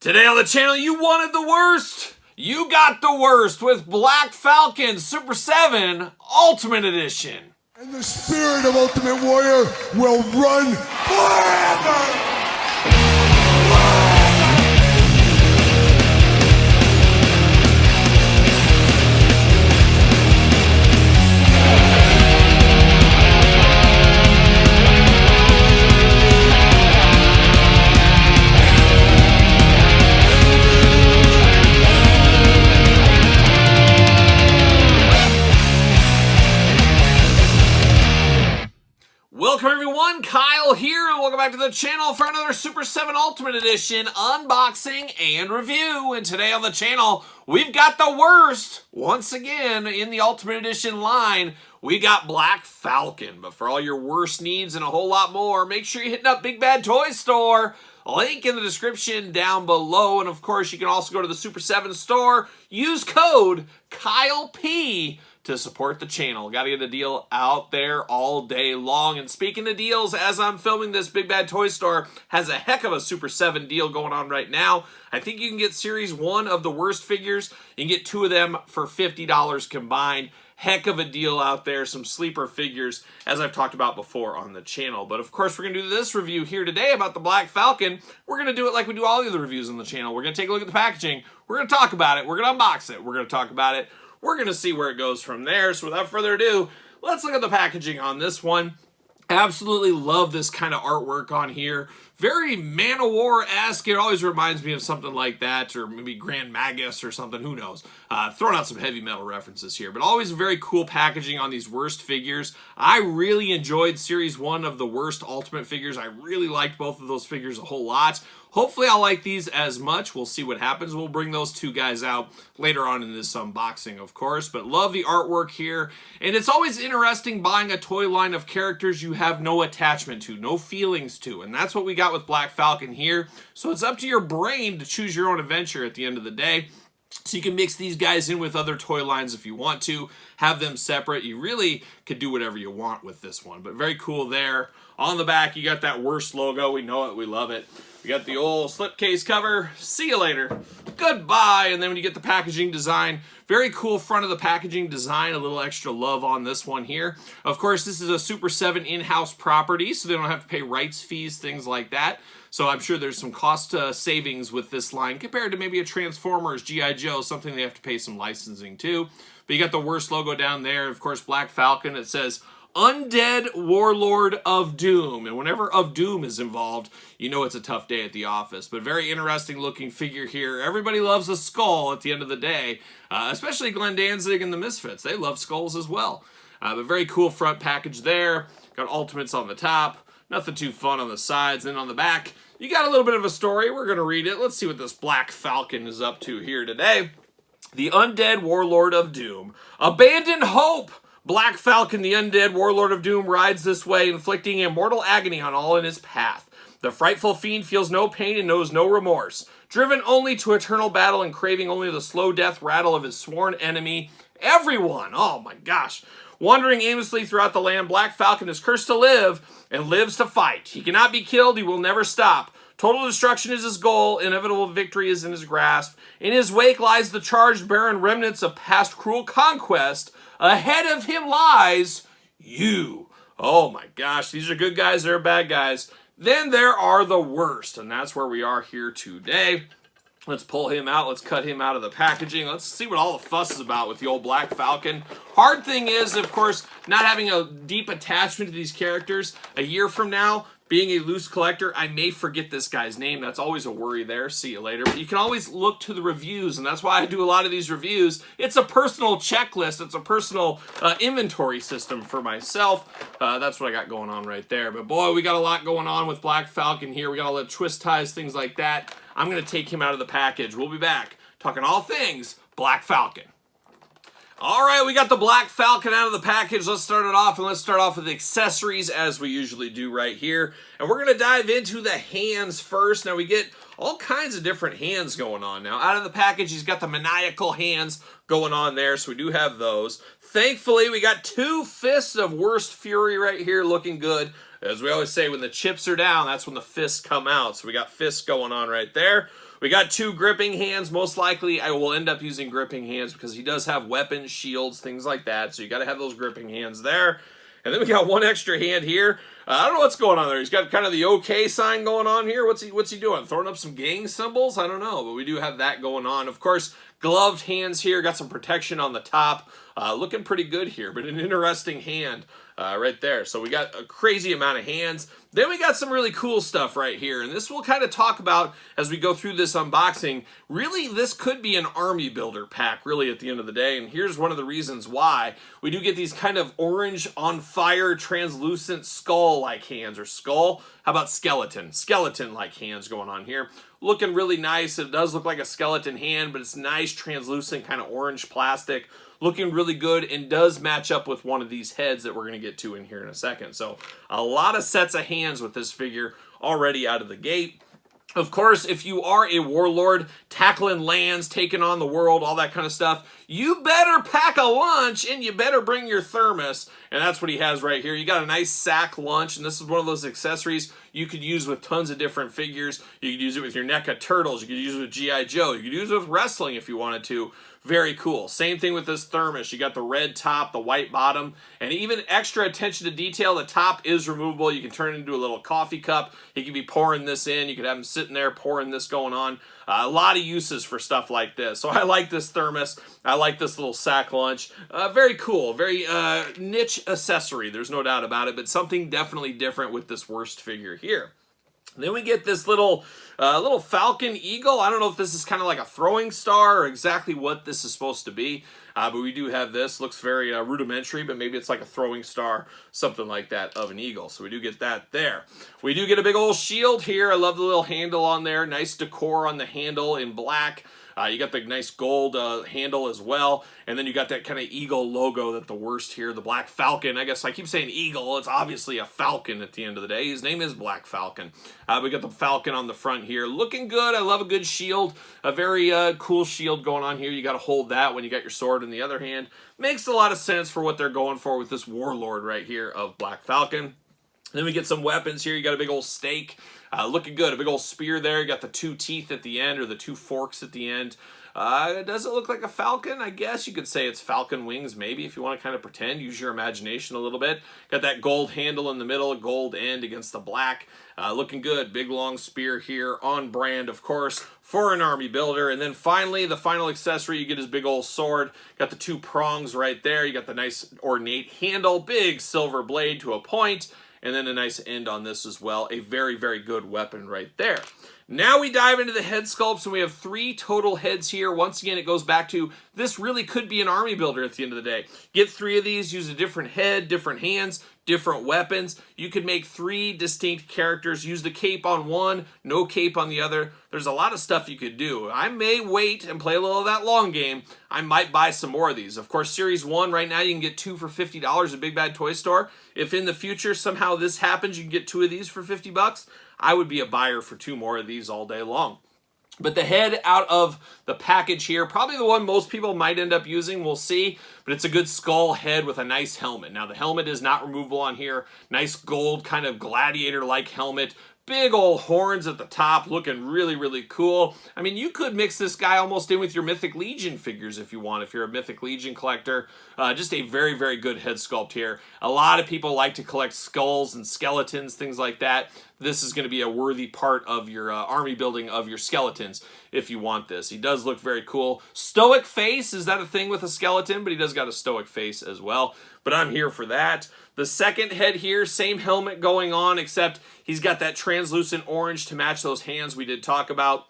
Today on the channel, you wanted the worst. You got the worst with Black Falcon Super 7 Ultimate Edition. And the spirit of Ultimate Warrior will run forever! Welcome everyone, Kyle here, and welcome back to the channel for another Super 7 Ultimate Edition unboxing and review. And today on the channel, we've got the worst, once again, in the Ultimate Edition line. We got Black Falcon, but for all your worst needs and a whole lot more, make sure you're hitting up Big Bad Toy Store. Link in the description down below, and of course, you can also go to the Super 7 store, use code KYLEP to support the channel. Got to get a deal out there all day long. And speaking of deals, as I'm filming this, Big Bad Toy Store has a heck of a Super 7 deal going on right now. I think you can get Series 1 of the worst figures. You can get 2 of them for $50 combined. Heck of a deal out there. Some sleeper figures, as I've talked about before on the channel. But of course, we're going to do this review here today about the Black Falcon. We're going to do it like we do all the other reviews on the channel. We're going to take a look at the packaging. We're going to talk about it. We're going to unbox it. We're going to talk about it. We're going to see where it goes from there. So without further ado, let's look at the packaging on this one. Absolutely love this kind of artwork on here. Very Man of War-esque. It always reminds me of something like that, or maybe Grand Magus or something. Who knows? Throwing out some heavy metal references here, but always very cool packaging on these worst figures. I really enjoyed Series 1 of the worst Ultimate figures. I really liked both of those figures a whole lot. Hopefully I'll like these as much. We'll see what happens. We'll bring those two guys out later on in this unboxing, of course. But love the artwork here. And it's always interesting buying a toy line of characters you have no attachment to, no feelings to. And that's what we got with Black Falcon here. So it's up to your brain to choose your own adventure at the end of the day. So you can mix these guys in with other toy lines if you want to, have them separate. You really could do whatever you want with this one, but very cool there. On the back, you got that worst logo. We know it, we love it. We got the old slipcase cover. See you later. Goodbye. And then when you get the packaging design, very cool front of the packaging design. A little extra love on this one here. Of course, this is a Super 7 in-house property, so they don't have to pay rights fees, things like that. So I'm sure there's some cost savings with this line compared to maybe a Transformers, G.I. Joe, something they have to pay some licensing to. But you got the worst logo down there. Of course, Black Falcon. It says Undead Warlord of Doom. And whenever of Doom is involved, you know it's a tough day at the office. But very interesting looking figure here. Everybody loves a skull at the end of the day, especially Glenn Danzig and the Misfits. They love skulls as well. But very cool front package there. Got Ultimates on the top. Nothing too fun on the sides. And on the back, you got a little bit of a story. We're going to read it. Let's see what this Black Falcon is up to here today. The Undead Warlord of Doom. Abandon hope! Black Falcon, the Undead Warlord of Doom, rides this way, inflicting immortal agony on all in his path. The frightful fiend feels no pain and knows no remorse. Driven only to eternal battle and craving only the slow death rattle of his sworn enemy, everyone. Oh my gosh. Wandering aimlessly throughout the land, Black Falcon is cursed to live and lives to fight. He cannot be killed. He will never stop. Total destruction is his goal. Inevitable victory is in his grasp. In his wake lies the charged barren remnants of past cruel conquest. Ahead of him lies you. Oh my gosh, these are good guys, they're bad guys. Then there are the worst, and that's where we are here today. Let's pull him out. Let's cut him out of the packaging. Let's see what all the fuss is about with the old Black Falcon. Hard thing is, of course, not having a deep attachment to these characters. A year from now, being a loose collector, I may forget this guy's name. That's always a worry there. See you later. But you can always look to the reviews, and that's why I do a lot of these reviews. It's a personal checklist. It's a personal inventory system for myself. That's what I got going on right there. But boy, we got a lot going on with Black Falcon here. We got all the twist ties, things like that. I'm going to take him out of the package. We'll be back talking all things Black Falcon. All right, we got the Black Falcon out of the package. Let's start it off, and let's start off with the accessories as we usually do right here. And we're going to dive into the hands first. Now, we get all kinds of different hands going on. Now, out of the package, he's got the maniacal hands going on there, so we do have those. Thankfully, we got 2 fists of Worst Fury right here looking good. As we always say, when the chips are down, that's when the fists come out. So we got fists going on right there. We got 2 gripping hands. Most likely I will end up using gripping hands because he does have weapons, shields, things like that. So you got to have those gripping hands there. And then we got 1 extra hand here. I don't know what's going on there. He's got kind of the OK sign going on here. What's he doing? Throwing up some gang symbols? I don't know, but we do have that going on. Of course, gloved hands here. Got some protection on the top. Looking pretty good here, but an interesting hand right there. So we got a crazy amount of hands. Then we got some really cool stuff right here, and this we'll kind of talk about as we go through this unboxing. Really, this could be an army builder pack, really, at the end of the day, and here's one of the reasons why. We do get these kind of orange on fire translucent skull-like hands, or skull, how about skeleton? Skeleton-like hands going on here. Looking really nice. It does look like a skeleton hand, but it's nice translucent kind of orange plastic. Looking really good and does match up with one of these heads that we're going to get to in here in a second. So a lot of sets of hands with this figure already out of the gate. Of course, if you are a warlord, tackling lands, taking on the world, all that kind of stuff, you better pack a lunch and you better bring your thermos. And that's what he has right here. You got a nice sack lunch, and this is one of those accessories you could use with tons of different figures. You could use it with your NECA Turtles. You could use it with G.I. Joe. You could use it with wrestling if you wanted to. Very cool. Same thing with this thermos. You got the red top, the white bottom, and even extra attention to detail. The top is removable. You can turn it into a little coffee cup. You could be pouring this in. You could have them sitting there pouring this going on. A lot of uses for stuff like this. So I like this thermos. I like this little sack lunch. Very cool. Very niche accessory. There's no doubt about it, but something definitely different with this worst figure here. Then we get this little Falcon Eagle. I don't know if this is kind of like a throwing star or exactly what this is supposed to be, but we do have this. Looks very rudimentary, but maybe it's like a throwing star, something like that, of an eagle. So we do get that there. We do get a big old shield here. I love the little handle on there. Nice decor on the handle in black. You got the nice gold handle as well. And then you got that kind of eagle logo that the worst here, the Black Falcon. I guess I keep saying eagle. It's obviously a falcon at the end of the day. His name is Black Falcon. We got the falcon on the front here. Looking good. I love a good shield. A very cool shield going on here. You got to hold that when you got your sword in the other hand. Makes a lot of sense for what they're going for with this warlord right here of Black Falcon. Then we get some weapons here. You got a big old stake. Looking good. A big old spear there. You got the 2 teeth at the end, or the 2 forks at the end. Does it look like a falcon? I guess you could say it's falcon wings, maybe, if you want to kind of pretend. Use your imagination a little bit. Got that gold handle in the middle, a gold end against the black. Looking good. Big long spear here, on brand, of course, for an army builder. And then finally, the final accessory, you get his big old sword. Got the 2 prongs right there. You got the nice ornate handle, big silver blade to a point. And then a nice end on this as well. A very, very good weapon right there. Now we dive into the head sculpts, and we have 3 total heads here. Once again, it goes back to this really could be an army builder at the end of the day. Get 3 of these, use a different head, different hands, different weapons. You could make 3 distinct characters. Use the cape on one, no cape on the other. There's a lot of stuff you could do. I may wait and play a little of that long game. I might buy some more of these. Of course, Series 1 right now, you can get 2 for $50 at Big Bad Toy Store. If in the future somehow this happens, you can get 2 of these for $50, I would be a buyer for 2 more of these all day long. But the head out of the package here, probably the one most people might end up using, we'll see. But it's a good skull head with a nice helmet. Now the helmet is not removable on here. Nice gold kind of gladiator-like helmet. Big old horns at the top, looking really, really cool. I mean, you could mix this guy almost in with your Mythic Legion figures if you want, if you're a Mythic Legion collector. Just a very, very good head sculpt here. A lot of people like to collect skulls and skeletons, things like that. This is going to be a worthy part of your army building of your skeletons if you want this. He does look very cool. Stoic face, is that a thing with a skeleton? But he does got a stoic face as well. But I'm here for that. The second head here, same helmet going on, except he's got that translucent orange to match those hands we did talk about.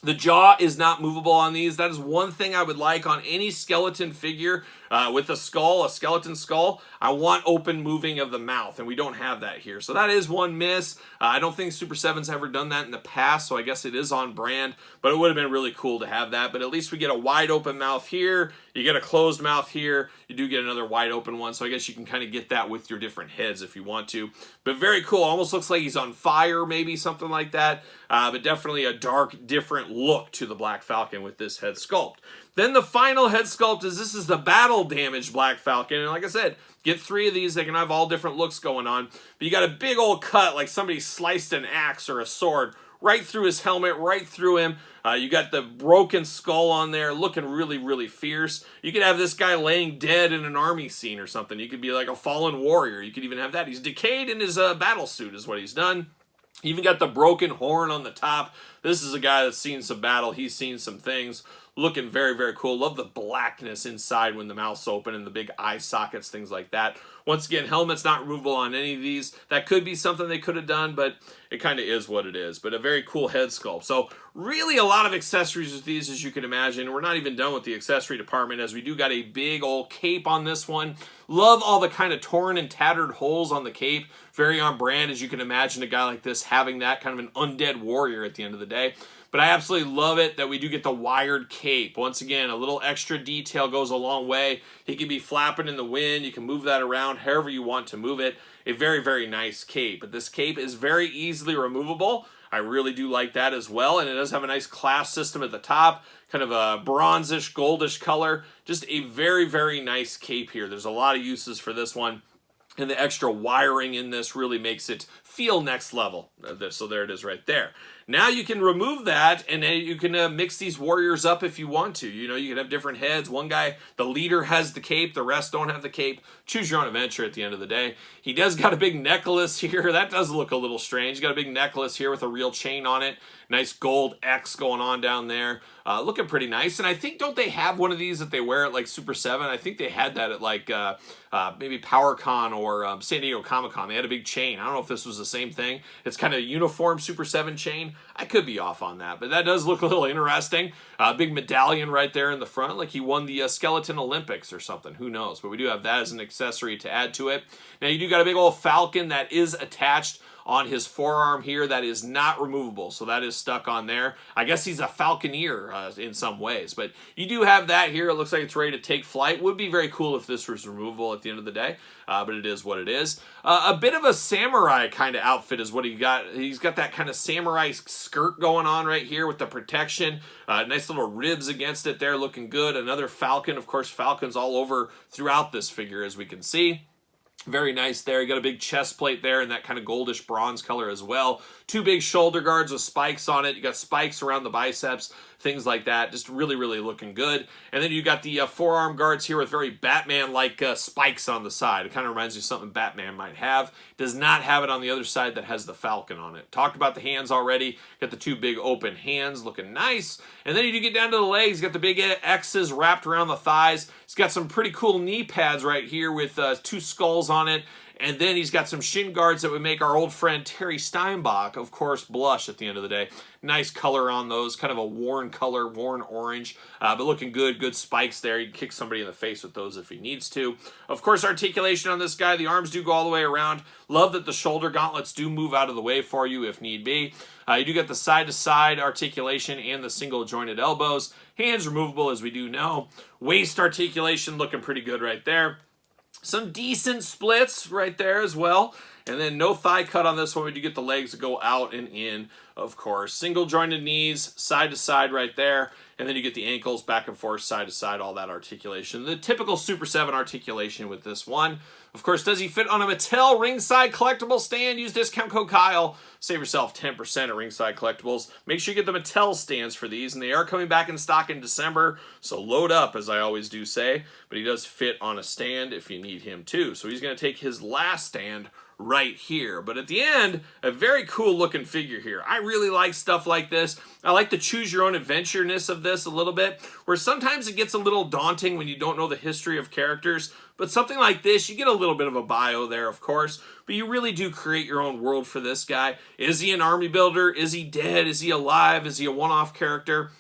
The jaw is not movable on these. That is one thing I would like on any skeleton figure with a skull, a skeleton skull. I want open moving of the mouth, and we don't have that here. So that is one miss. I don't think Super 7's ever done that in the past, so I guess it is on brand, but it would have been really cool to have that. But at least we get a wide open mouth here. You get a closed mouth here. You do get another wide open one, so I guess you can kind of get that with your different heads if you want to. But very cool. Almost looks like he's on fire, maybe something like that. But definitely a dark, different look to the Black Falcon with this head sculpt. Then the final head sculpt is this is the battle damaged Black Falcon. And like I said, get 3 of these. They can have all different looks going on. But you got a big old cut like somebody sliced an axe or a sword right through his helmet, right through him. You got the broken skull on there, looking really, really fierce. You could have this guy laying dead in an army scene or something. You could be like a fallen warrior. You could even have that. He's decayed in his battle suit is what he's done. Even got the broken horn on the top. This is a guy that's seen some battle. He's seen some things. Looking very, very cool. Love the blackness inside when the mouth's open and the big eye sockets, things like that. Once again, helmet's not removable on any of these. That could be something they could have done, but it kind of is what it is. But a very cool head sculpt. So really a lot of accessories with these, as you can imagine. We're not even done with the accessory department, as we do got a big old cape on this one. Love all the kind of torn and tattered holes on the cape. Very on brand, as you can imagine a guy like this having that, kind of an undead warrior at the end of the day. But I absolutely love it that we do get the wired cape. Once again, a little extra detail goes a long way. He can be flapping in the wind. You can move that around however you want to move it. A very, very nice cape. But this cape is very easily removable. I really do like that as well. And it does have a nice class system at the top. Kind of a bronzish, goldish color. Just a very, very nice cape here. There's a lot of uses for this one. And the extra wiring in this really makes it feel next level. So there it is right there. Now you can remove that, and then you can mix these warriors up if you want to. You know, you can have different heads. One guy, the leader, has the cape. The rest don't have the cape. Choose your own adventure at the end of the day. He does got a big necklace here. That does look a little strange. He's got a big necklace here with a real chain on it. Nice gold X going on down there. Looking pretty nice. And I think, don't they have one of these that they wear at like Super 7? I think they had that at like maybe PowerCon or San Diego Comic-Con. They had a big chain. I don't know if this was the same thing. It's kind of a uniform Super 7 chain. I could be off on that, but that does look a little interesting. Big medallion right there in the front, like he won the Skeleton Olympics or something. Who knows? But we do have that as an accessory to add to it. Now you do got a big old Falcon that is attached on his forearm here. That is not removable, so that is stuck on there. I guess he's a falconeer in some ways, but you do have that here. It looks like it's ready to take flight. Would be very cool if this was removable at the end of the day, but it is what it is. A bit of a samurai kind of outfit is what he got. He's got that kind of samurai skirt going on right here with the protection. Nice little ribs against it there, looking good. Another falcon. Of course, falcons all over throughout this figure, as we can see. Very nice there. You got a big chest plate there in that kind of goldish bronze color as well. Two big shoulder guards with spikes on it. You got spikes around the biceps, things like that. Just really, really looking good. And then you got the forearm guards here with very Batman-like spikes on the side. It kind of reminds you of something Batman might have. Does not have it on the other side that has the Falcon on it. Talked about the hands already. Got the two big open hands looking nice. And then you do get down to the legs. Got the big X's wrapped around the thighs. He's got some pretty cool knee pads right here with two skulls on it. And then he's got some shin guards that would make our old friend Terry Steinbach, of course, blush at the end of the day. Nice color on those, kind of a worn color, worn orange, but looking good. Good spikes there. You can kick somebody in the face with those if he needs to. Of course, articulation on this guy. The arms do go all the way around. Love that the shoulder gauntlets do move out of the way for you if need be. You do get the side-to-side articulation and the single jointed elbows. Hands removable, as we do know. Waist articulation looking pretty good right there. Some decent splits right there as well. And then no thigh cut on this one. We do get the legs to go out and in, of course. Single jointed knees, side to side right there. And then you get the ankles back and forth, side to side, all that articulation. The typical Super 7 articulation with this one. Of course, does he fit on a Mattel Ringside Collectible stand? Use discount code Kyle. Save yourself 10% at Ringside Collectibles. Make sure you get the Mattel stands for these, and they are coming back in stock in December, so load up, as I always do say. But he does fit on a stand if you need him to. So he's going to take his last stand right here. But at the end, a very cool looking figure here. I really like stuff like this. I like the choose your own adventure-ness of this a little bit, where sometimes it gets a little daunting when you don't know the history of characters. But something like this, you get a little bit of a bio there, of course, but you really do create your own world for this guy. Is he an army builder? Is he dead? Is he alive? Is he a one-off character?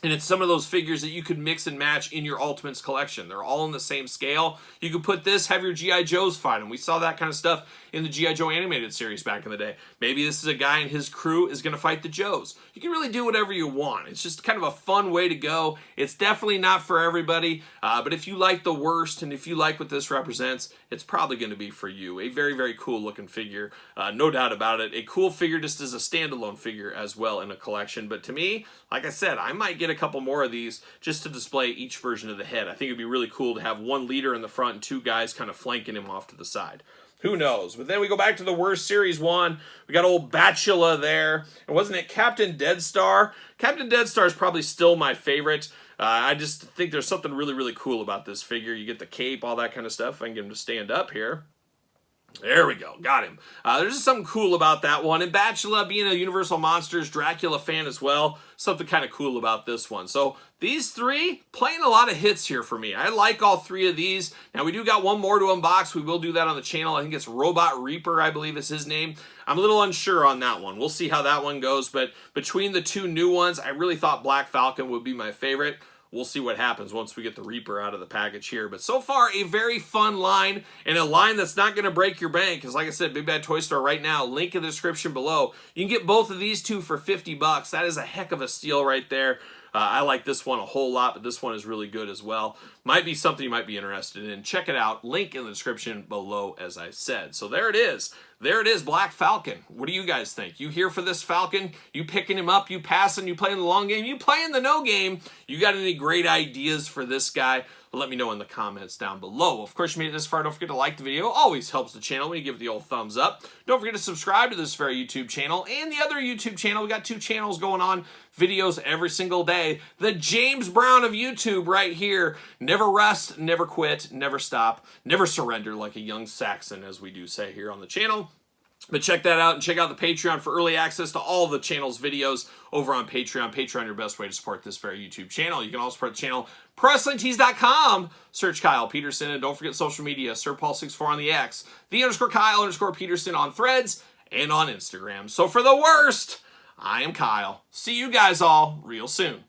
And it's some of those figures that you could mix and match in your Ultimates collection. They're all in the same scale. You could put this, have your G.I. Joes fight them. We saw that kind of stuff in the G.I. Joe animated series back in the day. Maybe this is a guy and his crew is going to fight the Joes. You can really do whatever you want. It's just kind of a fun way to go. It's definitely not for everybody, but if you like the worst and if you like what this represents, it's probably going to be for you. A very, very cool looking figure, no doubt about it. A cool figure just as a standalone figure as well in a collection. But to me, like I said, I might get a couple more of these just to display each version of the head. I think it'd be really cool to have one leader in the front and two guys kind of flanking him off to the side. Who knows? But then we go back to the worst Series 1. We got old Batula there. And wasn't it Captain Deadstar? Captain Deadstar is probably still my favorite. I just think there's something really, really cool about this figure. You get the cape, all that kind of stuff. If I can get him to stand up here. There we go. Got him. There's just something cool about that one. And Batula, being a Universal Monsters Dracula fan as well, something kind of cool about this one. So these three playing a lot of hits here for me. I like all three of these. Now, we do got one more to unbox. We will do that on the channel. I think it's Robot Reaper, I believe is his name. I'm a little unsure on that one. We'll see how that one goes. But between the two new ones, I really thought Black Falcon would be my favorite. We'll see what happens once we get the Reaper out of the package here. But so far, a very fun line, and a line that's not going to break your bank. Because like I said, Big Bad Toy Store right now, link in the description below. You can get both of these two for 50 bucks. That is a heck of a steal right there. I like this one a whole lot, but this one is really good as well. Might be something you might be interested in. Check it out. Link in the description below, as I said. So there it is. There it is, Black Falcon. What do you guys think? You here for this Falcon? You picking him up? You passing? You playing the long game? You playing the no game? You got any great ideas for this guy? Let me know in the comments down below. Of course, you made it this far. Don't forget to like the video. Always helps the channel when you give it the old thumbs up. Don't forget to subscribe to this very YouTube channel and the other YouTube channel. We got two channels going on. Videos every single day. The James Brown of YouTube right here. Never rest, never quit, never stop, never surrender like a young Saxon, as we do say here on the channel. But check that out and check out the Patreon for early access to all the channel's videos over on Patreon. Patreon, your best way to support this very YouTube channel. You can also support the channel, ProWrestlingTees.com. Search Kyle Peterson, and don't forget social media, SirPaul64 on the X, _Kyle_Peterson on Threads, and on Instagram. So for the worst, I am Kyle. See you guys all real soon.